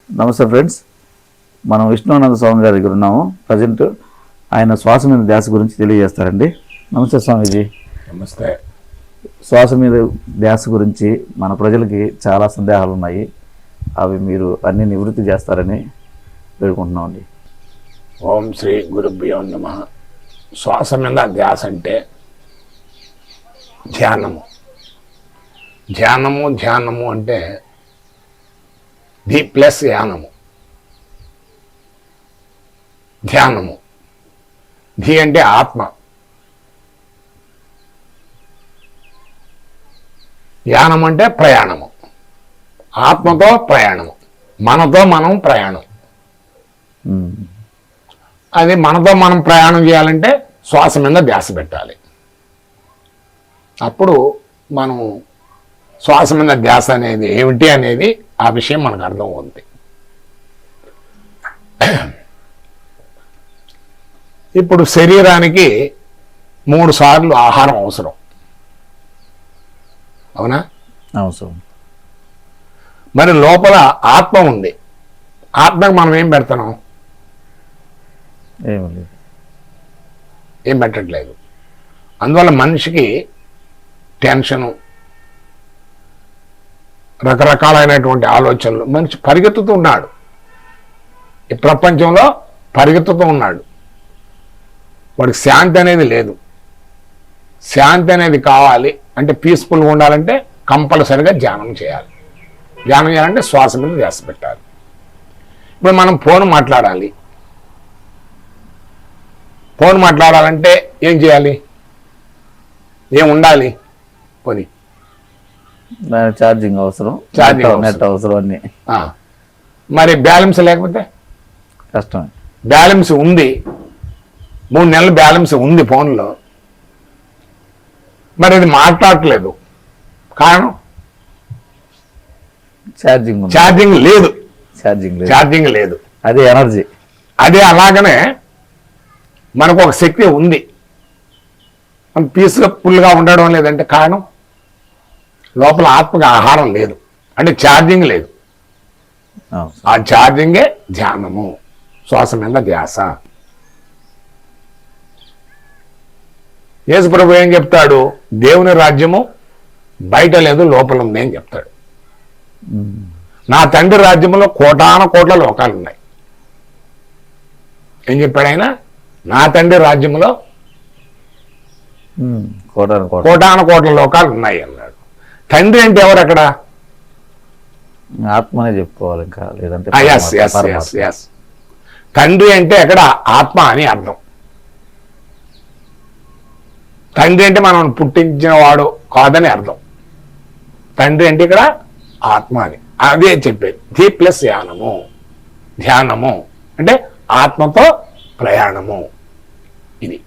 నమస్తే ఫ్రెండ్స్, మనం విష్ణునాథ స్వామి గారి దగ్గర ఉన్నాము. ప్రజెంట్ ఆయన శ్వాస మీద ధ్యాస గురించి తెలియజేస్తారండి. నమస్తే స్వామీజీ. నమస్తే. శ్వాస మీద ధ్యాస గురించి మన ప్రజలకి చాలా సందేహాలు ఉన్నాయి. అవి మీరు అన్ని నివృత్తి చేస్తారని వేడుకుంటున్నామండి. ఓం శ్రీ గురుభ్యో నమః. శ్వాస మీద ధ్యాస అంటే ధ్యానము. ధ్యానము అంటే ధి ప్లస్ యానము. ధ్యానము ధి అంటే ఆత్మ, యానం అంటే ప్రయాణము. ఆత్మతో ప్రయాణము, మనతో మనం ప్రయాణం. అది మనతో మనం ప్రయాణం చేయాలంటే శ్వాస మీద ధ్యాస పెట్టాలి. అప్పుడు మనం శ్వాస మీద ధ్యాస అనేది ఏమిటి అనేది ఆ విషయం మనకు అర్థం అవుతుంది. ఇప్పుడు శరీరానికి 3 సార్లు ఆహారం అవసరం, అవునా? అవసరం. మరి లోపల ఆత్మ ఉంది. ఆత్మకు మనం ఏం పెడుతున్నాం? ఏం పెట్టట్లేదు. అందువల్ల మనిషికి టెన్షను, రకరకాలైనటువంటి ఆలోచనలు, మనిషి పరిగెత్తుతూ ఉన్నాడు. ఈ ప్రపంచంలో పరిగెత్తుతూ ఉన్నాడు. వాడికి శాంతి అనేది లేదు. శాంతి అనేది కావాలి అంటే, పీస్ఫుల్గా ఉండాలంటే కంపల్సరిగా ధ్యానం చేయాలి. ధ్యానం చేయాలంటే శ్వాస మీద ధ్యాస పెట్టాలి. ఇప్పుడు మనం ఫోన్ మాట్లాడాలి. ఫోన్ మాట్లాడాలంటే ఏం చేయాలి? ఏం ఉండాలి? పోనీ ఛార్జింగ్ అవసరం, నెట్ అవసరం అన్ని. మరి బ్యాలెన్స్ లేకపోతే కష్టమే. బ్యాలెన్స్ ఉంది, 3 నెలలు బ్యాలెన్స్ ఉంది ఫోన్లో, మరి అది మాట్లాడట్లేదు. కారణం ఛార్జింగ్ లేదు. ఛార్జింగ్ లేదు. అదే ఎనర్జీ. అదే అలాగనే మనకు ఒక శక్తి ఉంది, మనం పీస్ఫుల్గా ఉండడం లేదంటే కారణం లోపల ఆత్మకి ఆహారం లేదు, అంటే ఛార్జింగ్ లేదు. ఆ ఛార్జింగే ధ్యానము, శ్వాస మీద ధ్యాస. యేసు ప్రభు ఏం చెప్తాడు? దేవుని రాజ్యము బయట లేదు, లోపల ఉంది అని చెప్తాడు. నా తండ్రి రాజ్యంలో కోటాన కోట్ల లోకాలు ఉన్నాయి. ఏం చెప్పాడు ఆయన? నా తండ్రి రాజ్యంలో కోటాన కోట్ల లోకాలు ఉన్నాయి అన్నాడు. తండ్రి అంటే ఎవరు అక్కడ? ఆత్మనే చెప్పుకోవాలి, ఇంకా లేదంటే తండ్రి అంటే అక్కడ ఆత్మ అని అర్థం. తండ్రి అంటే మనం పుట్టించిన వాడు కాదని అర్థం. తండ్రి అంటే ఇక్కడ ఆత్మ అని, అదే చెప్పేది. ధి ప్లస్ యానము. ధ్యానము అంటే ఆత్మతో ప్రయాణము. ఇది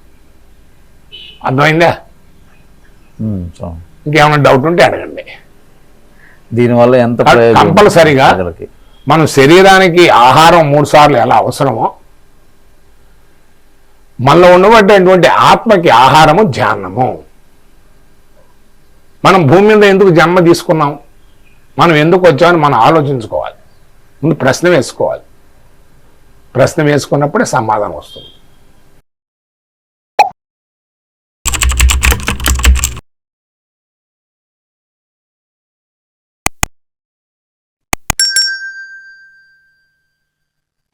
అర్థమైందా? ఇంకేమైనా డౌట్ ఉంటే అడగండి. దీనివల్ల ఎంత కంపల్సరిగా మన శరీరానికి ఆహారం 3 సార్లు ఎలా అవసరమో, మనలో ఉండబట్టేటువంటి ఆత్మకి ఆహారము ధ్యానము. మనం భూమి మీద ఎందుకు జన్మ తీసుకున్నాం, మనం ఎందుకు వచ్చామని మనం ఆలోచించుకోవాలి. ముందు ప్రశ్న వేసుకోవాలి. ప్రశ్న వేసుకున్నప్పుడే సమాధానం వస్తుంది.